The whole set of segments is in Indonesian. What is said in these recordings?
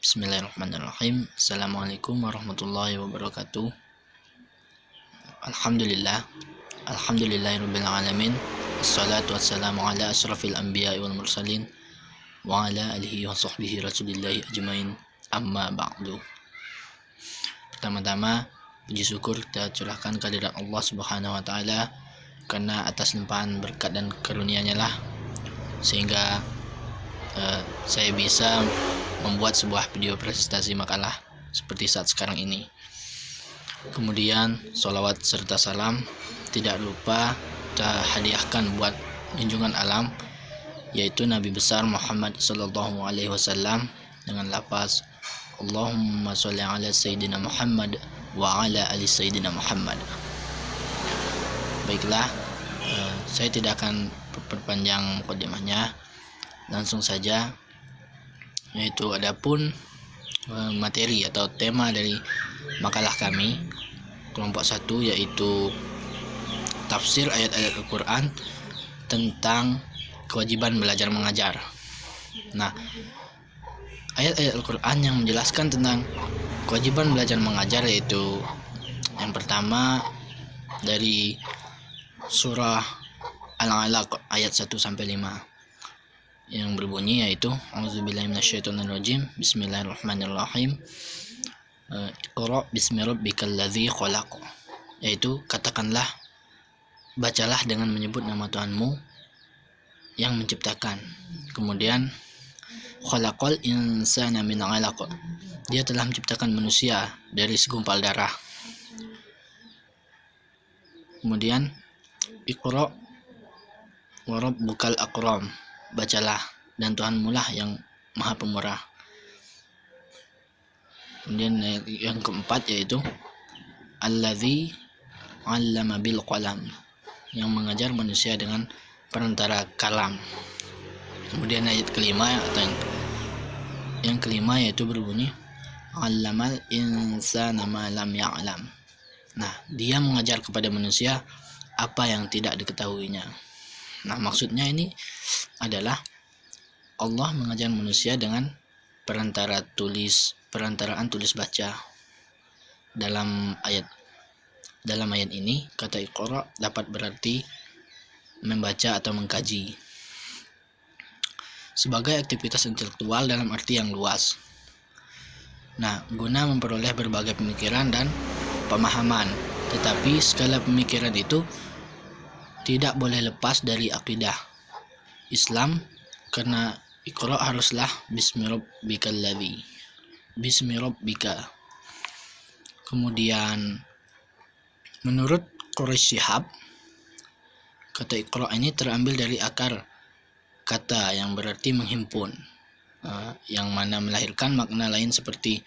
Bismillahirrahmanirrahim. Assalamualaikum warahmatullahi wabarakatuh. Alhamdulillahirabbil alamin. Wassalatu wassalamu ala asyrafil anbiya'i wal mursalin wa ala alihi wa sahbihi rasulillahi ajmain. Amma ba'du. Pertama-tama puji syukur kita curahkan kehadirat Allah Subhanahu wa taala, karena atas limpahan berkat dan karunia-Nya lah sehingga saya bisa membuat sebuah video presentasi makalah seperti saat sekarang ini. Kemudian sholawat serta salam tidak lupa kita hadiahkan buat junjungan alam, yaitu Nabi besar Muhammad sallallahu alaihi wasallam dengan lafaz Allahumma sholli ala sayyidina Muhammad wa ala ali sayyidina Muhammad. Baiklah, saya tidak akan perpanjang mukadimahnya, langsung saja, yaitu adapun materi atau tema dari makalah kami kelompok 1, yaitu tafsir ayat-ayat Al-Quran tentang kewajiban belajar mengajar. Nah, ayat-ayat Al-Quran yang menjelaskan tentang kewajiban belajar mengajar yaitu yang pertama dari surah Al-Alaq ayat 1-5 yang berbunyi, yaitu A'udzubillahi minasyaitonirrajim, Bismillahirrahmanirrahim, Iqra bismi rabbikal ladzi khalaq, yaitu katakanlah, bacalah dengan menyebut nama Tuhanmu yang menciptakan. Kemudian khalaqal insana min 'alaq, dia telah menciptakan manusia dari segumpal darah. Kemudian Iqra wa rabbukal akram, bacalah dan Tuhanmu lah yang maha pemurah. Kemudian yang keempat yaitu Alladzi 'allama bil qalam, yang mengajar manusia dengan perantara kalam. Kemudian ayat kelima atau yang kelima yaitu berbunyi 'allamal insana ma lam ya'lam. Nah, dia mengajar kepada manusia apa yang tidak diketahuinya. Nah, maksudnya ini adalah Allah mengajar manusia dengan perantaraan tulis baca. Dalam ayat ini kata Iqra dapat berarti membaca atau mengkaji sebagai aktivitas intelektual dalam arti yang luas. Nah, guna memperoleh berbagai pemikiran dan pemahaman, tetapi skala pemikiran itu tidak boleh lepas dari akidah Islam, karena Iqra haruslah bismi rabbikal ladzi, bismi rabbika. Kemudian menurut Quraisy Shihab, kata Iqra ini terambil dari akar kata yang berarti menghimpun, yang mana melahirkan makna lain seperti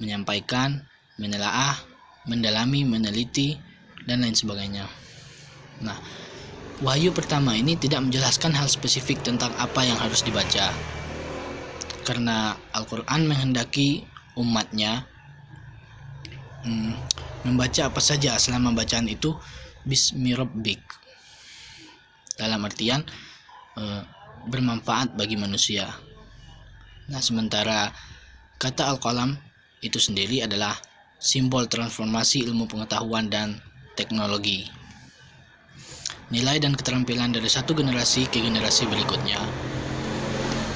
menyampaikan, menelaah, mendalami, meneliti, dan lain sebagainya. Nah, wahyu pertama ini tidak menjelaskan hal spesifik tentang apa yang harus dibaca, karena Al-Quran menghendaki umatnya membaca apa saja selama bacaan itu bismi rabbik, dalam artian bermanfaat bagi manusia. Nah, sementara kata Al-Qalam itu sendiri adalah simbol transformasi ilmu pengetahuan dan teknologi, nilai dan keterampilan dari satu generasi ke generasi berikutnya.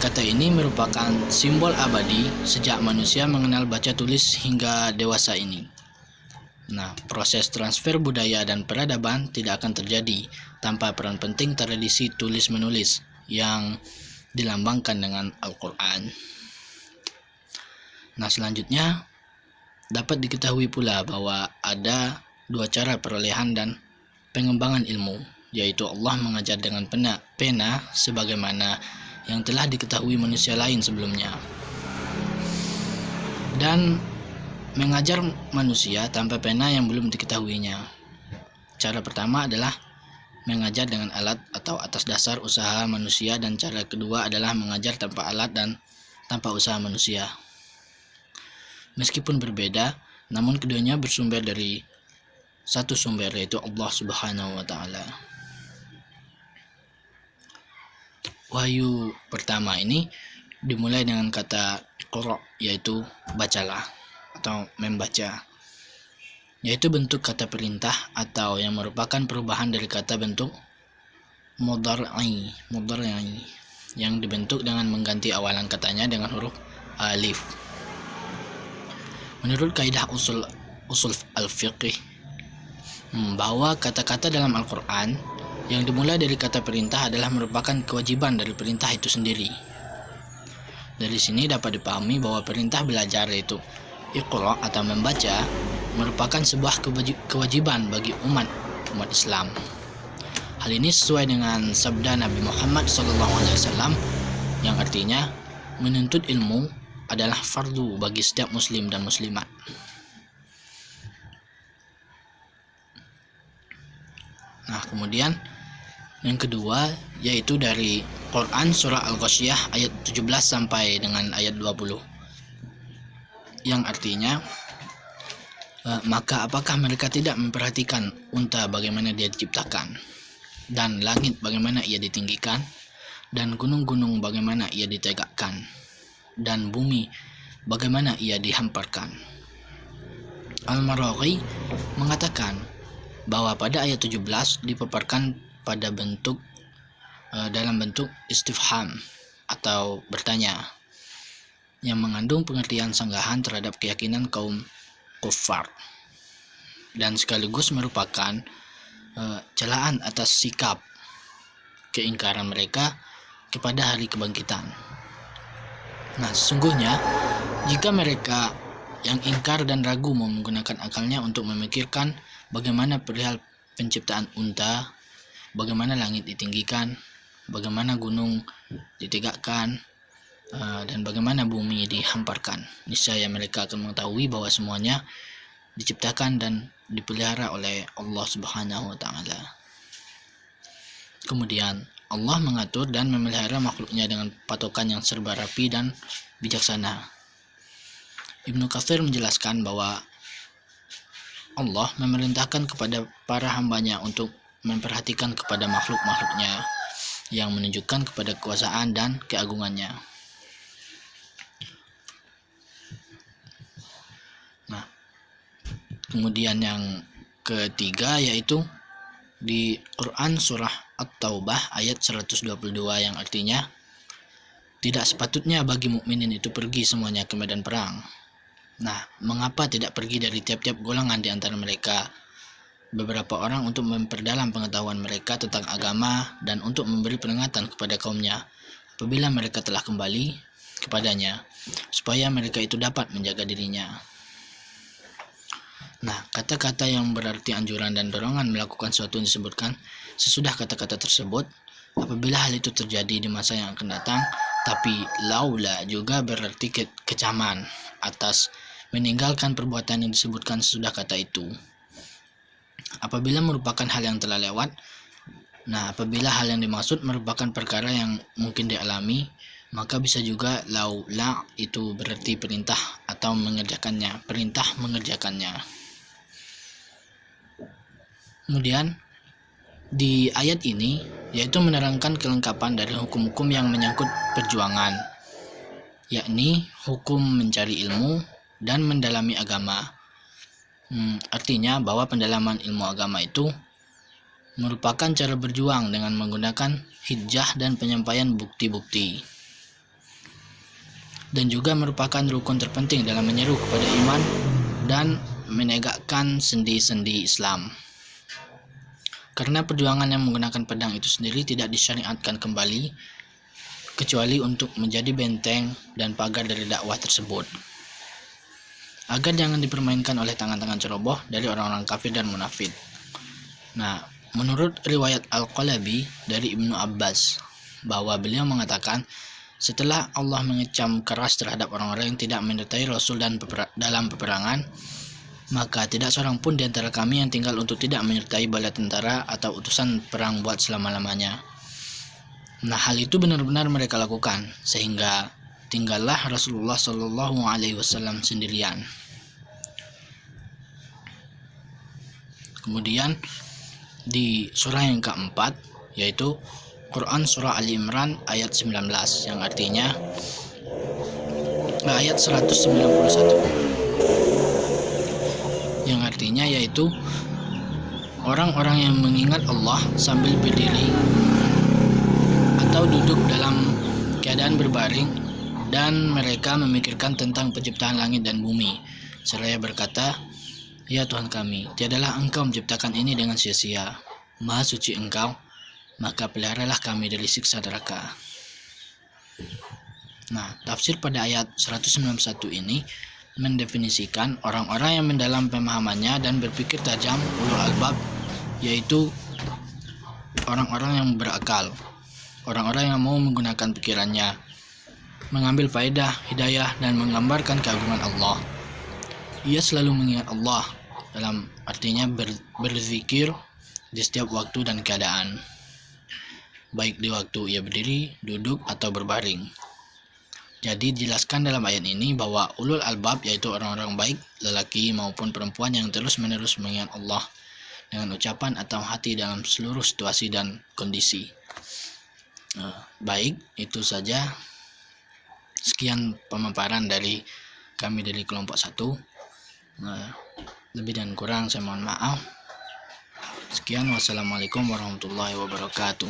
Kata ini merupakan simbol abadi sejak manusia mengenal baca tulis hingga dewasa ini. Nah, proses transfer budaya dan peradaban tidak akan terjadi tanpa peran penting tradisi tulis-menulis yang dilambangkan dengan Al-Quran. Nah, selanjutnya dapat diketahui pula bahwa ada dua cara perolehan dan pengembangan ilmu, yaitu Allah mengajar dengan pena sebagaimana yang telah diketahui manusia lain sebelumnya, dan mengajar manusia tanpa pena yang belum diketahuinya. Cara pertama adalah mengajar dengan alat atau atas dasar usaha manusia, dan cara kedua adalah mengajar tanpa alat dan tanpa usaha manusia. Meskipun berbeda, namun keduanya bersumber dari satu sumber, yaitu Allah Subhanahu wa taala. Wahyu pertama ini dimulai dengan kata iqra, yaitu bacalah atau membaca, yaitu bentuk kata perintah atau yang merupakan perubahan dari kata bentuk mudhari'i yang dibentuk dengan mengganti awalan katanya dengan huruf alif. Menurut kaidah usul al-fiqh, bahwa kata-kata dalam Al-Quran yang dimulai dari kata perintah adalah merupakan kewajiban dari perintah itu sendiri. Dari sini dapat dipahami bahwa perintah belajar, yaitu iqra atau membaca, merupakan sebuah kewajiban bagi umat Islam. Hal ini sesuai dengan sabda Nabi Muhammad SAW yang artinya menuntut ilmu adalah fardu bagi setiap muslim dan muslimat. Nah, kemudian yang kedua yaitu dari Quran surah Al-Ghasyiyah ayat 17 sampai dengan ayat 20 yang artinya maka apakah mereka tidak memperhatikan unta bagaimana dia diciptakan, dan langit bagaimana ia ditinggikan, dan gunung-gunung bagaimana ia ditegakkan, dan bumi bagaimana ia dihamparkan. Al-Maraghi mengatakan bahwa pada ayat 17 dipaparkan pada bentuk dalam bentuk istifham atau bertanya yang mengandung pengertian sanggahan terhadap keyakinan kaum kufar dan sekaligus merupakan celaan atas sikap keingkaran mereka kepada hari kebangkitan. Nah, sesungguhnya jika mereka yang ingkar dan ragu mau menggunakan akalnya untuk memikirkan bagaimana perihal penciptaan unta, bagaimana langit ditinggikan, bagaimana gunung ditegakkan, dan bagaimana bumi dihamparkan, niscaya mereka akan mengetahui bahwa semuanya diciptakan dan dipelihara oleh Allah Subhanahu wa Ta'ala. Kemudian Allah mengatur dan memelihara makhluknya dengan patokan yang serba rapi dan bijaksana. Ibnu Katsir menjelaskan bahwa Allah memerintahkan kepada para hambanya untuk memperhatikan kepada makhluk-makhluknya yang menunjukkan kepada kekuasaan dan keagungannya. Nah, kemudian yang ketiga yaitu di Quran surah At-Taubah ayat 122 yang artinya tidak sepatutnya bagi mukminin itu pergi semuanya ke medan perang. Nah, mengapa tidak pergi dari tiap-tiap golongan di antara mereka beberapa orang untuk memperdalam pengetahuan mereka tentang agama dan untuk memberi peringatan kepada kaumnya apabila mereka telah kembali kepadanya, supaya mereka itu dapat menjaga dirinya. Nah, kata-kata yang berarti anjuran dan dorongan melakukan sesuatu yang disebutkan sesudah kata-kata tersebut apabila hal itu terjadi di masa yang akan datang, tapi laula juga berarti kecaman atas meninggalkan perbuatan yang disebutkan sesudah kata itu apabila merupakan hal yang telah lewat. Nah, apabila hal yang dimaksud merupakan perkara yang mungkin dialami, maka bisa juga laula itu berarti perintah atau mengerjakannya, perintah mengerjakannya. Kemudian di ayat ini yaitu menerangkan kelengkapan dari hukum-hukum yang menyangkut perjuangan, yakni hukum mencari ilmu dan mendalami agama. Artinya bahwa pendalaman ilmu agama itu merupakan cara berjuang dengan menggunakan hujjah dan penyampaian bukti-bukti, dan juga merupakan rukun terpenting dalam menyeru kepada iman dan menegakkan sendi-sendi Islam. Karena perjuangan yang menggunakan pedang itu sendiri tidak disyariatkan kembali kecuali untuk menjadi benteng dan pagar dari dakwah tersebut, agar jangan dipermainkan oleh tangan-tangan ceroboh dari orang-orang kafir dan munafik. Nah, menurut riwayat Al-Qalabi dari Ibnu Abbas bahwa beliau mengatakan setelah Allah mengecam keras terhadap orang-orang yang tidak menyertai Rasul dan dalam peperangan, maka tidak seorang pun di antara kami yang tinggal untuk tidak menyertai bala tentara atau utusan perang buat selama-lamanya. Nah, hal itu benar-benar mereka lakukan sehingga tinggallah Rasulullah Shallallahu Alaihi Wasallam sendirian. Kemudian di surah yang keempat yaitu Quran surah Ali Imran ayat 19 yang artinya ayat 191, yang artinya yaitu orang-orang yang mengingat Allah sambil berdiri atau duduk dalam keadaan berbaring, dan mereka memikirkan tentang penciptaan langit dan bumi, seraya berkata, "Ya Tuhan kami, tiadalah Engkau menciptakan ini dengan sia-sia. Maha suci Engkau, maka peliharalah kami dari siksa neraka." Nah, tafsir pada ayat 191 ini mendefinisikan orang-orang yang mendalam pemahamannya dan berpikir tajam, ulul albab, yaitu orang-orang yang berakal, orang-orang yang mau menggunakan pikirannya, mengambil faedah, hidayah, dan menggambarkan keagungan Allah. Ia selalu mengingat Allah, dalam artinya berzikir di setiap waktu dan keadaan, baik di waktu ia berdiri, duduk, atau berbaring. Jadi dijelaskan dalam ayat ini bahwa ulul albab yaitu orang-orang baik, lelaki maupun perempuan, yang terus-menerus mengingat Allah dengan ucapan atau hati dalam seluruh situasi dan kondisi. Baik, itu saja. Sekian pemaparan dari kami dari kelompok 1. Lebih dan kurang saya mohon maaf. Sekian, wassalamualaikum warahmatullahi wabarakatuh.